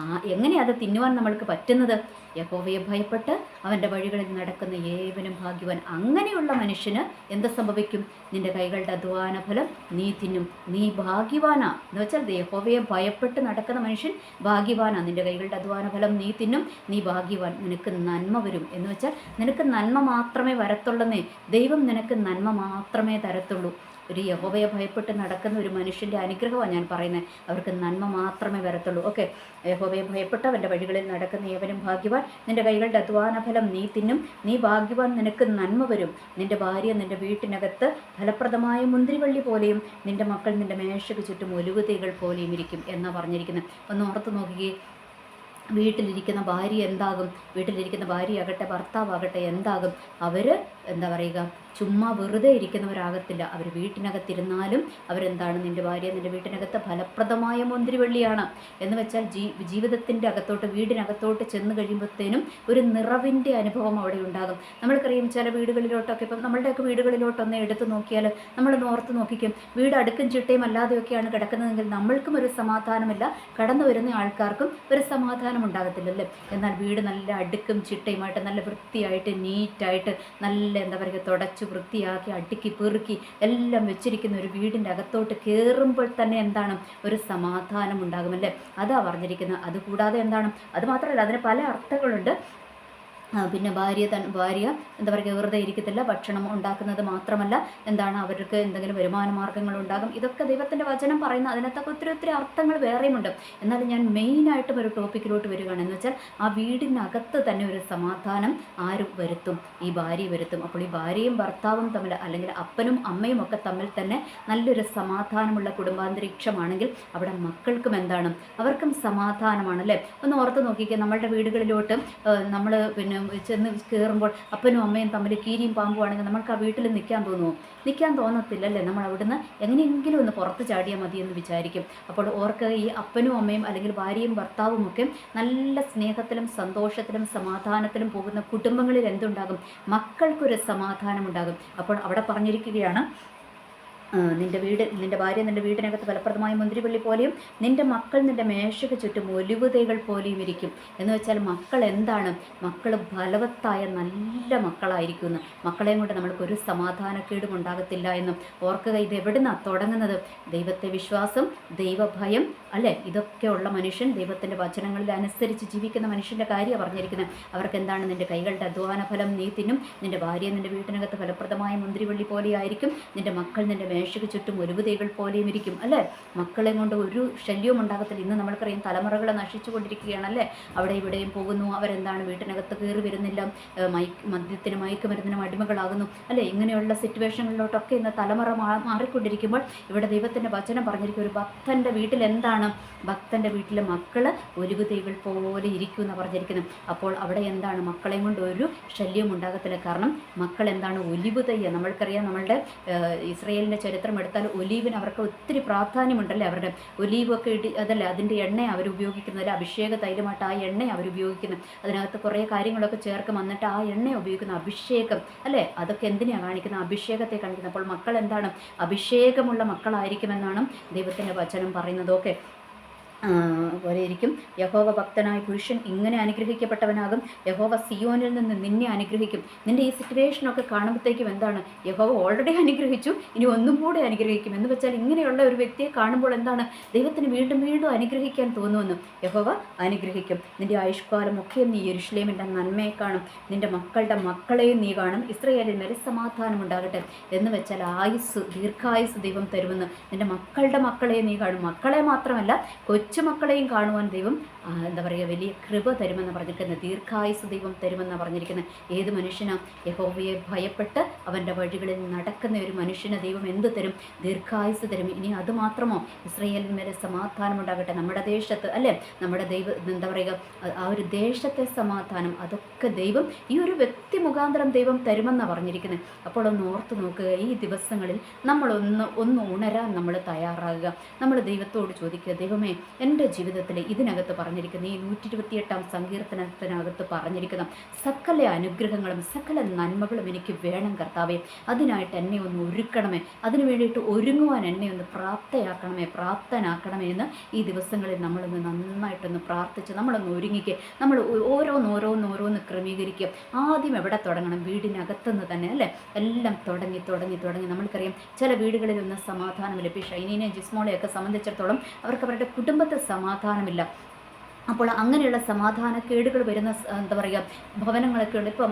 എങ്ങനെയാണ് അത് തിന്നുവാൻ നമ്മൾക്ക് പറ്റുന്നത്? യഹോവയെ ഭയപ്പെട്ട് അവൻ്റെ വഴികളിൽ നടക്കുന്ന ഏവനും ഭാഗ്യവാൻ. അങ്ങനെയുള്ള മനുഷ്യന് എന്ത് സംഭവിക്കും? നിന്റെ കൈകളുടെ അധ്വാന ഫലം നീ തിന്നും. നീ ഭാഗ്യവാനാ എന്ന് വെച്ചാൽ യഹോവയെ ഭയപ്പെട്ട് നടക്കുന്ന മനുഷ്യൻ ഭാഗ്യവാനാ. നിന്റെ കൈകളുടെ അധ്വാന ഫലം നീ തിന്നും, നീ ഭാഗ്യവാൻ. നിനക്ക് നന്മ വരും. എന്ന് വെച്ചാൽ നിനക്ക് നന്മ മാത്രമേ വരത്തുള്ളന്നേ. ദൈവം നിനക്ക് നന്മ മാത്രമേ തരത്തുള്ളൂ. ഒരു യഹോവയെ ഭയപ്പെട്ട് നടക്കുന്ന ഒരു മനുഷ്യൻ്റെ അനുഗ്രഹമാണ് ഞാൻ പറയുന്നത്. അവർക്ക് നന്മ മാത്രമേ വരത്തുള്ളൂ. ഓക്കെ. യഹോവയെ ഭയപ്പെട്ട് അവൻ്റെ വഴികളിൽ നടക്കുന്ന ഏവനും ഭാഗ്യവാൻ. നിന്റെ കൈകളുടെ അധ്വാന ഫലം നീ തിന്നും, നീ ഭാഗ്യവാൻ. നിനക്ക് നന്മ വരും. നിന്റെ ഭാര്യ നിന്റെ വീട്ടിനകത്ത് ഫലപ്രദമായ മുന്തിരിവള്ളി പോലെയും നിന്റെ മക്കൾ നിന്റെ മേശയ്ക്ക് ചുറ്റും ഒലുകുതീകൾ പോലെയും ഇരിക്കും എന്നാണ് പറഞ്ഞിരിക്കുന്നത്. ഒന്ന് ഓർത്ത് നോക്കുകയും വീട്ടിലിരിക്കുന്ന ഭാര്യ എന്താകും? വീട്ടിലിരിക്കുന്ന ഭാര്യയാകട്ടെ ഭർത്താവാകട്ടെ എന്താകും? അവർ എന്താ പറയുക, ചുമ്മാ വെറുതെ ഇരിക്കുന്നവരാകത്തില്ല. അവർ വീട്ടിനകത്തിരുന്നാലും അവരെന്താണ്, നിൻ്റെ ഭാര്യ നിൻ്റെ വീട്ടിനകത്ത് ഫലപ്രദമായ മുന്തിരിവള്ളിയാണ് എന്ന് വെച്ചാൽ ജീവിതത്തിൻ്റെ അകത്തോട്ട്, വീടിനകത്തോട്ട് ചെന്ന് കഴിയുമ്പോഴത്തേനും ഒരു നിറവിൻ്റെ അനുഭവം അവിടെ ഉണ്ടാകും. നമ്മൾക്കറിയാം ചില വീടുകളിലോട്ടൊക്കെ, ഇപ്പം നമ്മളുടെയൊക്കെ വീടുകളിലോട്ടൊന്ന് എടുത്ത് നോക്കിയാൽ നമ്മളൊന്ന് ഓർത്ത് നോക്കിക്കും, വീട് അടുക്കും ചിട്ടയും അല്ലാതെയൊക്കെയാണ് കിടക്കുന്നതെങ്കിൽ നമ്മൾക്കും ഒരു സമാധാനമില്ല, കടന്നു വരുന്ന ആൾക്കാർക്കും ഒരു സമാധാനം ഉണ്ടാകത്തില്ലല്ലേ. എന്നാൽ വീട് നല്ല അടുക്കും ചിട്ടയുമായിട്ട് നല്ല വൃത്തിയായിട്ട് നീറ്റായിട്ട് നല്ല എന്താ പറയുക തുടച്ച് വൃത്തിയാക്കി അടുക്കി പെറുക്കി എല്ലാം വെച്ചിരിക്കുന്ന ഒരു വീടിൻ്റെ അകത്തോട്ട് കയറുമ്പോൾ തന്നെ എന്താണ്, ഒരു സമാധാനം ഉണ്ടാകുമല്ലേ. അതാ പറഞ്ഞിരിക്കുന്നത്. അതുകൂടാതെ എന്താണ്, അതുമാത്രമല്ല അതിന് പല അർത്ഥങ്ങളുണ്ട്. പിന്നെ ഭാര്യ എന്താ പറയുക വെറുതെ ഇരിക്കത്തില്ല, ഭക്ഷണം ഉണ്ടാക്കുന്നത് മാത്രമല്ല എന്താണ്, അവർക്ക് എന്തെങ്കിലും വരുമാന മാർഗ്ഗങ്ങൾ ഉണ്ടാകും. ഇതൊക്കെ ദൈവത്തിൻ്റെ വചനം പറയുന്ന അതിനകത്തൊക്കെ ഒത്തിരി അർത്ഥങ്ങൾ വേറെയുമുണ്ട്. എന്നാലും ഞാൻ മെയിനായിട്ടും ഒരു ടോപ്പിക്കിലോട്ട് വരികയാണ്. എന്ന് വെച്ചാൽ ആ വീടിനകത്ത് തന്നെ ഒരു സമാധാനം ആരും വരുത്തും, ഈ ഭാര്യ വരുത്തും. അപ്പോൾ ഈ ഭാര്യയും ഭർത്താവും തമ്മിൽ, അല്ലെങ്കിൽ അപ്പനും അമ്മയും ഒക്കെ തമ്മിൽ തന്നെ നല്ലൊരു സമാധാനമുള്ള കുടുംബാന്തരീക്ഷമാണെങ്കിൽ അവിടെ മക്കൾക്കും എന്താണ്, അവർക്കും സമാധാനമാണ് അല്ലേ. ഒന്ന് ഓർത്ത് നോക്കിക്കുക, നമ്മളുടെ വീടുകളിലോട്ട് നമ്മൾ പിന്നെ ചെന്ന് കയറുമ്പോൾ അപ്പനും അമ്മയും തമ്മിൽ കീരിയും പാമ്പും ആണെങ്കിൽ നമ്മൾക്ക് ആ വീട്ടിൽ നിൽക്കാൻ തോന്നുമോ? നിൽക്കാൻ തോന്നത്തില്ലല്ലേ. നമ്മൾ അവിടുന്ന് എങ്ങനെയെങ്കിലും ഒന്ന് പുറത്ത് ചാടിയാൽ മതി എന്ന് വിചാരിക്കും. അപ്പോൾ ഓർക്ക് ഈ അപ്പനും അമ്മയും അല്ലെങ്കിൽ ഭാര്യയും ഭർത്താവും ഒക്കെ നല്ല സ്നേഹത്തിലും സന്തോഷത്തിലും സമാധാനത്തിലും പോകുന്ന കുടുംബങ്ങളിൽ എന്തുണ്ടാകും, മക്കൾക്കൊരു സമാധാനമുണ്ടാകും. അപ്പോൾ അവിടെ പറഞ്ഞിരിക്കുകയാണ്, നിന്റെ ഭാര്യ നിന്റെ വീടിനകത്ത് ഫലപ്രദമായ മുന്തിരിവള്ളി പോലെയും നിന്റെ മക്കൾ നിന്റെ മേശയ്ക്ക് ചുറ്റും ഒലിവുതൈകൾ പോലെയും ഇരിക്കും. എന്ന് വെച്ചാൽ മക്കൾ എന്താണ്, മക്കൾ ഫലവത്തായ നല്ല മക്കളായിരിക്കുമെന്ന്. മക്കളെയും കൊണ്ട് നമ്മൾക്കൊരു സമാധാനക്കേടും ഉണ്ടാകത്തില്ല എന്നും ഓർക്കുക. ഇത് എവിടുന്നാണ് തുടങ്ങുന്നത്? ദൈവത്തെ വിശ്വാസം, ദൈവഭയം അല്ലേ, ഇതൊക്കെയുള്ള മനുഷ്യൻ, ദൈവത്തിൻ്റെ വചനങ്ങളിൽ അനുസരിച്ച് ജീവിക്കുന്ന മനുഷ്യൻ്റെ കാര്യമാണ് പറഞ്ഞിരിക്കുന്നത്. അവർക്ക് എന്താണ്, നിന്റെ കൈകളുടെ അധ്വാന ഫലം നീ തിന്നും, നിന്റെ ഭാര്യ നിന്റെ വീട്ടിനകത്ത് ഫലപ്രദമായ മുന്തിരിവള്ളി പോലെയായിരിക്കും, നിന്റെ മക്കൾ നിന്റെ മേശയ്ക്ക് ചുറ്റും ഒലിവുതൈകൾ പോലെയും ഇരിക്കും അല്ലേ. മക്കളെ കൊണ്ട് ഒരു ശല്യവും ഉണ്ടാകത്തില്ല. ഇന്ന് നമ്മൾക്കറിയാം തലമുറകളെ നശിച്ചു കൊണ്ടിരിക്കുകയാണല്ലേ. അവിടെ ഇവിടെയും പോകുന്നു, അവരെന്താണ് വീട്ടിനകത്ത് കയറി വരുന്നില്ല, മദ്യത്തിനും മയക്കുമരുന്നിനും അടിമകളാകുന്നു അല്ലേ. ഇങ്ങനെയുള്ള സിറ്റുവേഷനുകളിലോട്ടൊക്കെ ഇന്ന് തലമുറ മാറിക്കൊണ്ടിരിക്കുമ്പോൾ ഇവിടെ ദൈവത്തിൻ്റെ വചനം പറഞ്ഞിരിക്കും, ഒരു ഭക്തൻ്റെ വീട്ടിൽ എന്താണ്, ഭക്തൻ്റെ വീട്ടിലെ മക്കൾ ഒലിവുതൈകൾ പോലെ ഇരിക്കും എന്ന് പറഞ്ഞിരിക്കുന്നത്. അപ്പോൾ അവിടെ എന്താണ്, മക്കളെയും കൊണ്ട് ഒരു ശല്യവും ഉണ്ടാകത്തില്ല. കാരണം മക്കൾ എന്താണ്, ഒലിവുതൈ. നമ്മൾക്കറിയാം നമ്മളുടെ ഇസ്രയേലിൻ്റെ ചരിത്രം എടുത്താൽ ഒലീവിന് അവർക്ക് ഒത്തിരി പ്രാധാന്യമുണ്ടല്ലേ. അവരുടെ ഒലീവൊക്കെ അതല്ലേ, അതിൻ്റെ എണ്ണ അവർ ഉപയോഗിക്കുന്നത്, അഭിഷേക തൈലമായിട്ട് ആ എണ്ണ അവർ ഉപയോഗിക്കുന്നത്. അതിനകത്ത് കുറേ കാര്യങ്ങളൊക്കെ ചേർക്കും, എന്നിട്ട് ആ എണ്ണ ഉപയോഗിക്കുന്ന അഭിഷേകം അല്ലേ. അതൊക്കെ എന്തിനാണ് കാണിക്കുന്നത്, അഭിഷേകത്തെ കാണിക്കുന്നത്. അപ്പോൾ മക്കൾ എന്താണ്, അഭിഷേകമുള്ള മക്കളായിരിക്കുമെന്നാണ് ദൈവത്തിൻ്റെ വചനം പറയുന്നതൊക്കെ പോലെ ഇരിക്കും. യഹോവ ഭക്തനായ പുരുഷൻ ഇങ്ങനെ അനുഗ്രഹിക്കപ്പെട്ടവനാകും. യഹോവ സിയോനിൽ നിന്ന് നിന്നെ അനുഗ്രഹിക്കും. നിൻ്റെ ഈ സിറ്റുവേഷനൊക്കെ കാണുമ്പോഴത്തേക്കും എന്താണ്, യഹോവ ഓൾറെഡി അനുഗ്രഹിച്ചു, ഇനി ഒന്നും കൂടെ അനുഗ്രഹിക്കും. എന്ന് വെച്ചാൽ ഇങ്ങനെയുള്ള ഒരു വ്യക്തിയെ കാണുമ്പോൾ എന്താണ്, ദൈവത്തിന് വീണ്ടും വീണ്ടും അനുഗ്രഹിക്കാൻ തോന്നുമെന്ന്. യഹോവ അനുഗ്രഹിക്കും. നിൻ്റെ ആയുഷ്കാലമൊക്കെയും നീ യെരൂശലേമിൻ്റെ നന്മയെ കാണും, നിൻ്റെ മക്കളുടെ മക്കളെയും നീ കാണും. ഇസ്രായേലിൽ മേലെ സമാധാനം ഉണ്ടാകട്ടെ. എന്ന് വെച്ചാൽ ദീർഘായുസ് ദൈവം തരുമെന്ന്. നിൻ്റെ മക്കളുടെ മക്കളെ നീ കാണും. മക്കളെ മാത്രമല്ല കൊച്ചുമക്കളെയും കാണുവാൻ ദൈവം എന്താ പറയുക, വലിയ കൃപ തരുമെന്ന് പറഞ്ഞിരിക്കുന്നത്. ദീർഘായുസ് ദൈവം തരുമെന്നാണ് പറഞ്ഞിരിക്കുന്നത്. ഏത് മനുഷ്യനാണ് യഹോവയെ ഭയപ്പെട്ട് അവൻ്റെ വഴികളിൽ നടക്കുന്ന ഒരു മനുഷ്യന് ദൈവം എന്ത് തരും, ദീർഘായുസ് തരും. ഇനി അതുമാത്രമോ, ഇസ്രായേലിന് മേലെ സമാധാനം ഉണ്ടാകട്ടെ. നമ്മുടെ ദേശത്ത് അല്ലേ, നമ്മുടെ എന്താ പറയുക, ആ ഒരു ദേശത്തെ സമാധാനം അതൊക്കെ ദൈവം ഈ ഒരു വ്യക്തി മുഖാന്തരം ദൈവം തരുമെന്നാണ് പറഞ്ഞിരിക്കുന്നത്. അപ്പോൾ ഒന്ന് ഓർത്ത് നോക്കുക, ഈ ദിവസങ്ങളിൽ നമ്മളൊന്ന് ഉണരാൻ നമ്മൾ തയ്യാറാകുക. നമ്മൾ ദൈവത്തോട് ചോദിക്കുക, ദൈവമേ എൻ്റെ ജീവിതത്തിൽ ഇതിനകത്ത് പറഞ്ഞിരിക്കുന്ന ഈ 128 സങ്കീർത്തനത്തിനകത്ത് പറഞ്ഞിരിക്കുന്ന സകല അനുഗ്രഹങ്ങളും സകല നന്മകളും എനിക്ക് വേണം കർത്താവേ. അതിനായിട്ട് എന്നെ ഒന്ന് ഒരുക്കണമേ, അതിനു വേണ്ടിയിട്ട് ഒരുങ്ങുവാൻ എന്നെ ഒന്ന് പ്രാപ്തനാക്കണമേ എന്ന് ഈ ദിവസങ്ങളിൽ നമ്മളൊന്ന് നന്നായിട്ടൊന്ന് പ്രാർത്ഥിച്ച് നമ്മളൊന്ന് ഒരുങ്ങിക്കുക. നമ്മൾ ഓരോന്ന് ക്രമീകരിക്കുക. ആദ്യം എവിടെ തുടങ്ങണം, വീടിനകത്തുനിന്ന് തന്നെ അല്ലേ. എല്ലാം തുടങ്ങി നമ്മൾക്കറിയാം ചില വീടുകളിലൊന്നും സമാധാനമില്ല. ഇപ്പോൾ ഷൈനീനെയും ജിസ്മോളെയൊക്കെ സംബന്ധിച്ചിടത്തോളം അവർക്ക് അവരുടെ കുടുംബത്തിൽ സമാധാനമില്ല. അപ്പോൾ അങ്ങനെയുള്ള സമാധാനക്കേടുകൾ വരുന്ന എന്താ പറയുക ഭവനങ്ങളൊക്കെ ഉണ്ട്. ഇപ്പം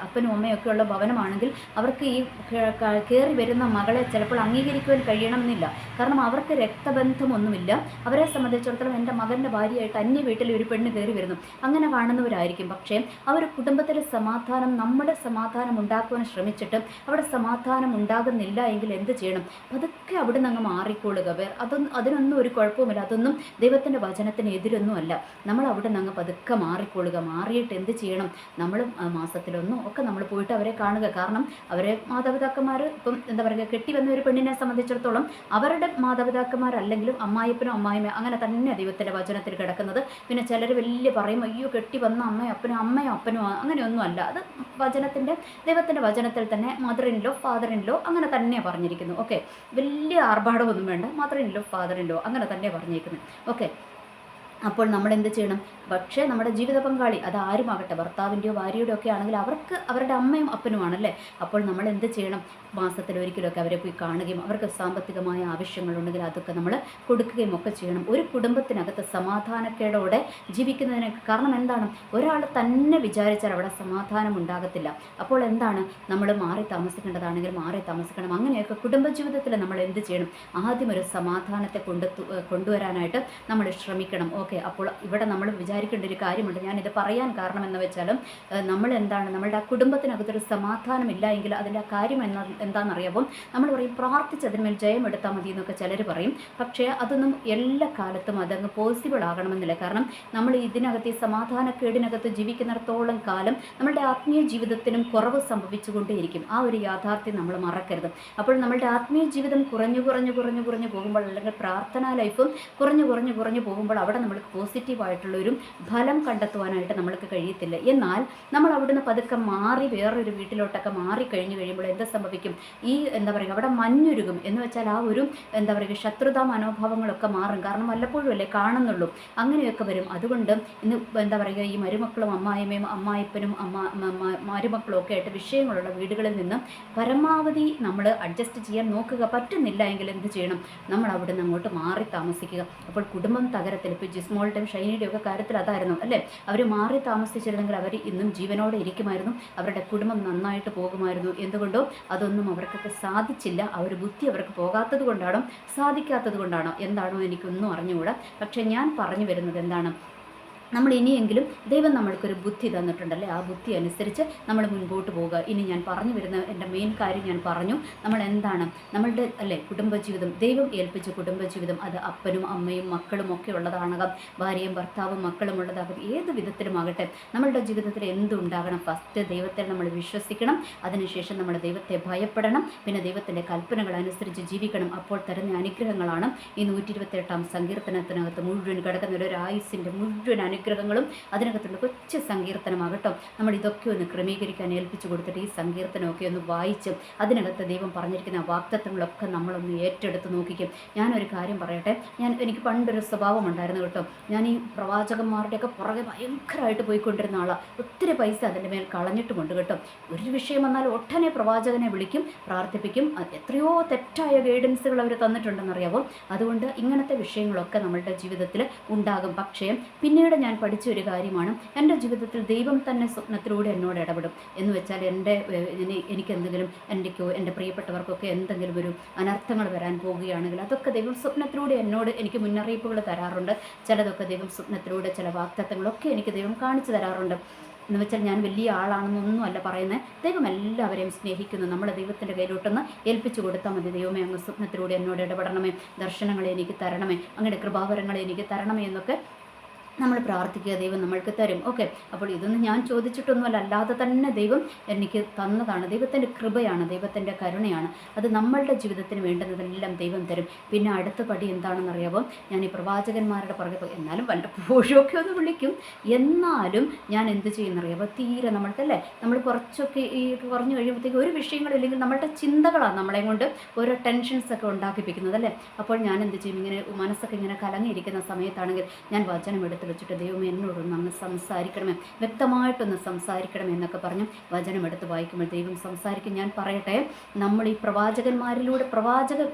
അപ്പനും അമ്മയൊക്കെ ഉള്ള ഭവനമാണെങ്കിൽ അവർക്ക് ഈ കയറി വരുന്ന മകളെ ചിലപ്പോൾ അംഗീകരിക്കുവാൻ കഴിയണമെന്നില്ല. കാരണം അവർക്ക് രക്തബന്ധമൊന്നുമില്ല. അവരെ സംബന്ധിച്ചിടത്തോളം എൻ്റെ മകൻ്റെ ഭാര്യയായിട്ട് അന്യ വീട്ടിൽ ഒരു പെണ്ണ് കയറി വരുന്നു, അങ്ങനെ കാണുന്നവരായിരിക്കും. പക്ഷേ അവർ കുടുംബത്തിലെ സമാധാനം, നമ്മുടെ സമാധാനം ഉണ്ടാക്കുവാൻ ശ്രമിച്ചിട്ട് അവിടെ സമാധാനം ഉണ്ടാകുന്നില്ല എങ്കിൽ എന്ത് ചെയ്യണം, പതുക്കെ അവിടെ നിന്ന് അങ്ങ് മാറിക്കൊള്ളുക. അതിനൊന്നും ഒരു കുഴപ്പവുമില്ല. അതൊന്നും ദൈവത്തിൻ്റെ വചനത്തിന് എതിരൊന്നുമല്ല. നമ്മൾ അവിടെ നിന്ന് അങ്ങ് പതുക്കെ മാറിക്കൊള്ളുക. മാറിയിട്ട് എന്ത് ചെയ്യണം? നമ്മളും മാസത്തിലൊന്നോ ഒക്കെ നമ്മൾ പോയിട്ട് അവരെ കാണുക. കാരണം അവരെ മാതാപിതാക്കന്മാർ ഇപ്പം എന്താ പറയുക, കെട്ടി വന്ന ഒരു പെണ്ണിനെ സംബന്ധിച്ചിടത്തോളം അവരുടെ മാതാപിതാക്കന്മാരല്ലെങ്കിലും അമ്മായിപ്പനും അമ്മായിമ്മ അങ്ങനെ തന്നെ ദൈവത്തിൻ്റെ വചനത്തിൽ കിടക്കുന്നത്. പിന്നെ ചിലർ വലിയ പറയും, അയ്യോ കെട്ടി വന്ന അമ്മയും അപ്പനും അങ്ങനെയൊന്നും അല്ല. അത് ദൈവത്തിൻ്റെ വചനത്തിൽ തന്നെ mother in law father in law അങ്ങനെ തന്നെ പറഞ്ഞിരിക്കുന്നു. ഓക്കെ, വലിയ ആർഭാടമൊന്നും വേണ്ട, mother in law father in law അങ്ങനെ തന്നെ പറഞ്ഞിരിക്കുന്നു. ഓക്കെ, അപ്പോൾ നമ്മൾ എന്ത് ചെയ്യണം? പക്ഷേ നമ്മുടെ ജീവിത പങ്കാളി അത് ആരുമാകട്ടെ, ഭർത്താവിൻ്റെയോ ഭാര്യയുടെയോ ഒക്കെ ആണെങ്കിൽ അവർക്ക് അവരുടെ അമ്മയും അപ്പനുമാണല്ലേ. അപ്പോൾ നമ്മൾ എന്ത് ചെയ്യണം? മാസത്തിലൊരിക്കലൊക്കെ അവരെ പോയി കാണുകയും അവർക്ക് സാമ്പത്തികമായ ആവശ്യങ്ങളുണ്ടെങ്കിൽ അതൊക്കെ നമ്മൾ കൊടുക്കുകയും ഒക്കെ ചെയ്യണം. ഒരു കുടുംബത്തിനകത്ത് സമാധാനക്കേടോടെ ജീവിക്കുന്നതിന് കാരണം എന്താണ്? ഒരാൾ തന്നെ വിചാരിച്ചാൽ അവിടെ സമാധാനം ഉണ്ടാകത്തില്ല. അപ്പോൾ എന്താണ്? നമ്മൾ മാറി താമസിക്കേണ്ടതാണെങ്കിൽ മാറി താമസിക്കണം. അങ്ങനെയൊക്കെ കുടുംബജീവിതത്തിൽ നമ്മൾ എന്ത് ചെയ്യണം? ആദ്യം ഒരു സമാധാനത്തെ കൊണ്ടുവരാനായിട്ട് നമ്മൾ ശ്രമിക്കണം. ഓക്കെ, അപ്പോൾ ഇവിടെ നമ്മൾ വിചാരിക്കേണ്ട ഒരു കാര്യമുണ്ട്. ഞാനിത് പറയാൻ കാരണം എന്ന് വെച്ചാലും നമ്മൾ എന്താണ്, നമ്മളുടെ ആ കുടുംബത്തിനകത്തൊരു സമാധാനം ഇല്ല എങ്കിൽ അതിൻ്റെ ആ കാര്യം എന്താണെന്നറിയാവും. നമ്മൾ പറയും പ്രാർത്ഥിച്ച് അതിന്മേൽ ജയം എടുത്താൽ മതി എന്നൊക്കെ ചിലർ പറയും. പക്ഷേ അതൊന്നും എല്ലാ കാലത്തും അതങ്ങ് പോസിബിൾ ആകണമെന്നില്ല. കാരണം നമ്മൾ ഇതിനകത്ത് ഈ സമാധാനക്കേടിനകത്ത് ജീവിക്കുന്നിടത്തോളം കാലം നമ്മളുടെ ആത്മീയ ജീവിതത്തിനും കുറവ് സംഭവിച്ചുകൊണ്ടേയിരിക്കും. ആ ഒരു യാഥാർത്ഥ്യം നമ്മൾ മറക്കരുത്. അപ്പോൾ നമ്മളുടെ ആത്മീയ ജീവിതം കുറഞ്ഞു പോകുമ്പോൾ, അല്ലെങ്കിൽ പ്രാർത്ഥനാ ലൈഫും കുറഞ്ഞു പോകുമ്പോൾ അവിടെ നമ്മൾക്ക് പോസിറ്റീവായിട്ടുള്ളൊരു ഫലം കണ്ടെത്തുവാനായിട്ട് നമ്മൾക്ക് കഴിയത്തില്ല. എന്നാൽ നമ്മൾ അവിടുന്ന് പതുക്കെ മാറി വേറൊരു വീട്ടിലോട്ടൊക്കെ മാറിക്കഴിഞ്ഞു കഴിയുമ്പോൾ എന്ത് സംഭവിക്കും? ഈ എന്താ പറയുക, അവിടെ മഞ്ഞുരുകും. എന്ന് വെച്ചാൽ ആ ഒരു എന്താ പറയുക ശത്രുതാ മനോഭാവങ്ങളൊക്കെ മാറും. കാരണം വല്ലപ്പോഴും അല്ലേ കാണുന്നുള്ളൂ, അങ്ങനെയൊക്കെ വരും. അതുകൊണ്ട് ഇന്ന് എന്താ പറയുക, ഈ മരുമക്കളും അമ്മായിമ്മയും അമ്മായിപ്പനും മരുമക്കളും ഒക്കെ ആയിട്ട് വിഷയങ്ങളുള്ള വീടുകളിൽ നിന്ന് പരമാവധി നമ്മൾ അഡ്ജസ്റ്റ് ചെയ്യാൻ നോക്കുക. പറ്റുന്നില്ല എങ്കിൽ എന്ത് ചെയ്യണം? നമ്മൾ അവിടെ നിന്ന് അങ്ങോട്ട് മാറി താമസിക്കുക. അപ്പോൾ കുടുംബം തകരത്തിൽ. ഇപ്പോൾ ജിസ്മോളുടെയും ഷൈനിയുടെയും ഒക്കെ കാര്യത്തിൽ അതായിരുന്നു അല്ലേ. അവർ മാറി താമസിച്ചിരുന്നെങ്കിൽ അവർ ഇന്നും ജീവനോടെ ഇരിക്കുമായിരുന്നു, അവരുടെ കുടുംബം നന്നായിട്ട് പോകുമായിരുന്നു. എന്തുകൊണ്ടോ അതൊന്നും അവർക്കൊക്കെ സാധിച്ചില്ല. ആ ഒരു ബുദ്ധി അവർക്ക് പോകാത്തത് കൊണ്ടാണോ സാധിക്കാത്തത് കൊണ്ടാണോ എന്താണോ എനിക്കൊന്നും അറിഞ്ഞുകൂടാ. പക്ഷേ ഞാൻ പറഞ്ഞു വരുന്നത് എന്താണ്, നമ്മൾ ഇനിയെങ്കിലും ദൈവം നമ്മൾക്കൊരു ബുദ്ധി തന്നിട്ടുണ്ടല്ലേ, ആ ബുദ്ധി അനുസരിച്ച് നമ്മൾ മുൻപോട്ട് പോവുക. ഇനി ഞാൻ പറഞ്ഞു വരുന്ന എൻ്റെ മെയിൻ കാര്യം ഞാൻ പറഞ്ഞു. നമ്മൾ എന്താണ് നമ്മളുടെ അല്ലേ കുടുംബജീവിതം, ദൈവം ഏൽപ്പിച്ച കുടുംബജീവിതം, അത് അപ്പനും അമ്മയും മക്കളും ഒക്കെ ഉള്ളതാണാകാം, ഭാര്യയും ഭർത്താവും മക്കളും ഉള്ളതാകും, ഏത് വിധത്തിലുമാകട്ടെ നമ്മളുടെ ജീവിതത്തിൽ എന്തുണ്ടാകണം? ഫസ്റ്റ് ദൈവത്തെ നമ്മൾ വിശ്വസിക്കണം, അതിനുശേഷം നമ്മൾ ദൈവത്തെ ഭയപ്പെടണം, പിന്നെ ദൈവത്തിൻ്റെ കൽപ്പനകൾ അനുസരിച്ച് ജീവിക്കണം. അപ്പോൾ തരുന്ന അനുഗ്രഹങ്ങളാണ് ഈ 128-ാം സങ്കീർത്തനത്തിനകത്ത് മുഴുവൻ കിടക്കുന്ന ഒരു ആയുസിൻ്റെ മുഴുവൻ അനുഗ്രഹങ്ങളും അതിനകത്തുള്ള കൊച്ചു സങ്കീർത്തനമാകട്ടോ. നമ്മൾ ഇതൊക്കെ ഒന്ന് ക്രമീകരിക്കാൻ ഏൽപ്പിച്ചു കൊടുത്തിട്ട് ഈ സങ്കീർത്തനമൊക്കെ ഒന്ന് വായിച്ച് അതിനകത്ത് ദൈവം പറഞ്ഞിരിക്കുന്ന വാഗ്ദത്തങ്ങളൊക്കെ നമ്മളൊന്ന് ഏറ്റെടുത്ത് നോക്കിക്കും. ഞാനൊരു കാര്യം പറയട്ടെ, എനിക്ക് പണ്ടൊരു സ്വഭാവം ഉണ്ടായിരുന്നു കേട്ടോ. ഞാൻ ഈ പ്രവാചകന്മാരുടെയൊക്കെ പുറകെ ഭയങ്കരമായിട്ട് പോയിക്കൊണ്ടിരുന്ന ആളാണ്. ഒത്തിരി പൈസ അതിൻ്റെ മേൽ കളഞ്ഞിട്ടുമുണ്ട് കേട്ടോ. ഒരു വിഷയം വന്നാൽ ഒട്ടനെ പ്രവാചകനെ വിളിക്കും, പ്രാർത്ഥിപ്പിക്കും. എത്രയോ തെറ്റായ ഗൈഡൻസുകൾ അവർ തന്നിട്ടുണ്ടെന്നറിയാമോ. അതുകൊണ്ട് ഇങ്ങനത്തെ വിഷയങ്ങളൊക്കെ നമ്മളുടെ ജീവിതത്തിൽ ഉണ്ടാകും. പക്ഷേ പിന്നീട് ഞാൻ പഠിച്ച ഒരു കാര്യമാണ്, എൻ്റെ ജീവിതത്തിൽ ദൈവം തന്നെ സ്വപ്നത്തിലൂടെ എന്നോട് ഇടപെടും. എന്ന് വെച്ചാൽ എനിക്കെന്തെങ്കിലും എൻ്റെക്കോ എൻ്റെ പ്രിയപ്പെട്ടവർക്കൊക്കെ എന്തെങ്കിലും ഒരു അനർത്ഥങ്ങൾ വരാൻ പോവുകയാണെങ്കിൽ അതൊക്കെ ദൈവം സ്വപ്നത്തിലൂടെ എനിക്ക് മുന്നറിയിപ്പുകൾ തരാറുണ്ട്. ചിലതൊക്കെ ദൈവം സ്വപ്നത്തിലൂടെ ചില വാഗ്ദത്തങ്ങളൊക്കെ എനിക്ക് ദൈവം കാണിച്ചു തരാറുണ്ട്. എന്ന് വെച്ചാൽ ഞാൻ വലിയ ആളാണെന്നൊന്നും അല്ല പറയുന്നത്. ദൈവം എല്ലാവരെയും സ്നേഹിക്കുന്നു. നമ്മൾ ദൈവത്തിൻ്റെ കയ്യിലോട്ടൊന്ന് ഏൽപ്പിച്ചു കൊടുത്താൽ മതി. ദൈവമേ അങ്ങ് സ്വപ്നത്തിലൂടെ എന്നോട് ഇടപെടണമേ, ദർശനങ്ങളെ എനിക്ക് തരണമേ, അങ്ങയുടെ കൃപാവരങ്ങളെ എനിക്ക് തരണമേ എന്നൊക്കെ നമ്മൾ പ്രാർത്ഥിക്കുക, ദൈവം നമ്മൾക്ക് തരും. ഓക്കെ, അപ്പോൾ ഇതൊന്നും ഞാൻ ചോദിച്ചിട്ടൊന്നുമല്ല, അല്ലാതെ തന്നെ ദൈവം എനിക്ക് തന്നതാണ്. ദൈവത്തിൻ്റെ കൃപയാണ്, ദൈവത്തിൻ്റെ കരുണയാണ്. അത് നമ്മളുടെ ജീവിതത്തിന് വേണ്ടുന്നതെല്ലാം ദൈവം തരും. പിന്നെ അടുത്ത പടി എന്താണെന്നറിയാമോ, ഞാൻ ഈ പ്രവാചകന്മാരുടെ പുറകെ എന്നാലും വല്ലപ്പോഴൊക്കെ ഒന്ന് വിളിക്കും. എന്നാലും ഞാൻ എന്ത് ചെയ്യുന്നറിയാമോ, തീരെ നമ്മൾക്കല്ലേ നമ്മൾ കുറച്ചൊക്കെ ഈ കുറഞ്ഞു കഴിയുമ്പോഴത്തേക്ക് ഒരു വിഷയങ്ങളില്ലെങ്കിൽ നമ്മളുടെ ചിന്തകളാണ് നമ്മളെ കൊണ്ട് ഓരോ ടെൻഷൻസൊക്കെ ഉണ്ടാക്കിപ്പിക്കുന്നത് അല്ലേ. അപ്പോൾ ഞാൻ എന്ത് ചെയ്യും, ഇങ്ങനെ മനസ്സൊക്കെ ഇങ്ങനെ കലങ്ങിയിരിക്കുന്ന സമയത്താണെങ്കിൽ ഞാൻ വചനം എടുത്ത് വെച്ചിട്ട് ദൈവമേ എന്നോടൊന്ന് അങ്ങ് സംസാരിക്കണമേ, വ്യക്തമായിട്ടൊന്ന് സംസാരിക്കണമേ എന്നൊക്കെ പറഞ്ഞ് വചനം എടുത്ത് വായിക്കുമ്പോൾ ദൈവം സംസാരിക്കും. ഞാൻ പറയട്ടെ, നമ്മൾ ഈ പ്രവാചകന്മാരിലൂടെ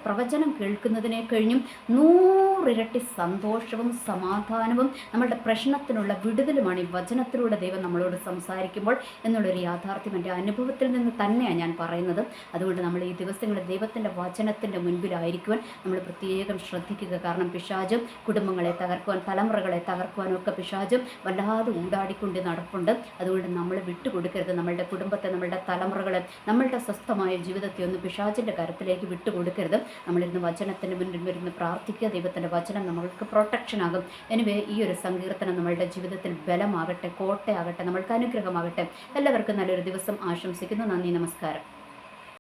പ്രവചനം കേൾക്കുന്നതിനെ കഴിഞ്ഞും 100 ഇരട്ടി സന്തോഷവും സമാധാനവും നമ്മളുടെ പ്രശ്നത്തിനുള്ള വിടുതലുമാണ് ഈ വചനത്തിലൂടെ ദൈവം നമ്മളോട് സംസാരിക്കുമ്പോൾ എന്നുള്ളൊരു യാഥാർത്ഥ്യം എൻ്റെ അനുഭവത്തിൽ നിന്ന് തന്നെയാണ് ഞാൻ പറയുന്നത്. അതുകൊണ്ട് നമ്മൾ ഈ ദിവസങ്ങളിൽ ദൈവത്തിൻ്റെ വചനത്തിൻ്റെ മുൻപിലായിരിക്കുവാൻ നമ്മൾ പ്രത്യേകം ശ്രദ്ധിക്കുക. കാരണം പിശാചും കുടുംബങ്ങളെ തകർക്കുവാൻ, തലമുറകളെ തകർക്കുവാൻ ഒക്കെ പിശാചും വല്ലാതെ ഊടാടിക്കൊണ്ട് നടപ്പുണ്ട്. അതുകൊണ്ട് നമ്മൾ വിട്ടുകൊടുക്കരുത്. നമ്മളുടെ കുടുംബത്തെ, നമ്മളുടെ തലമുറകളെ, നമ്മളുടെ സ്വസ്ഥമായ ജീവിതത്തെ ഒന്നും പിശാചിൻ്റെ കരത്തിലേക്ക് വിട്ടുകൊടുക്കരുത്. നമ്മളിരുന്ന് വചനത്തിന് മുന്നിൽ വരുന്ന് പ്രാർത്ഥിക്കുക, ദൈവത്തിൻ്റെ വചനം നമ്മൾക്ക് പ്രൊട്ടക്ഷൻ ആകും. എനിവേ ഈ ഒരു സങ്കീർത്തനം നമ്മളുടെ ജീവിതത്തിൽ ബലമാകട്ടെ, കോട്ടയാകട്ടെ, നമ്മൾക്ക് അനുഗ്രഹമാകട്ടെ. എല്ലാവർക്കും നല്ലൊരു ദിവസം ആശംസിക്കുന്നു. നന്ദി, നമസ്കാരം.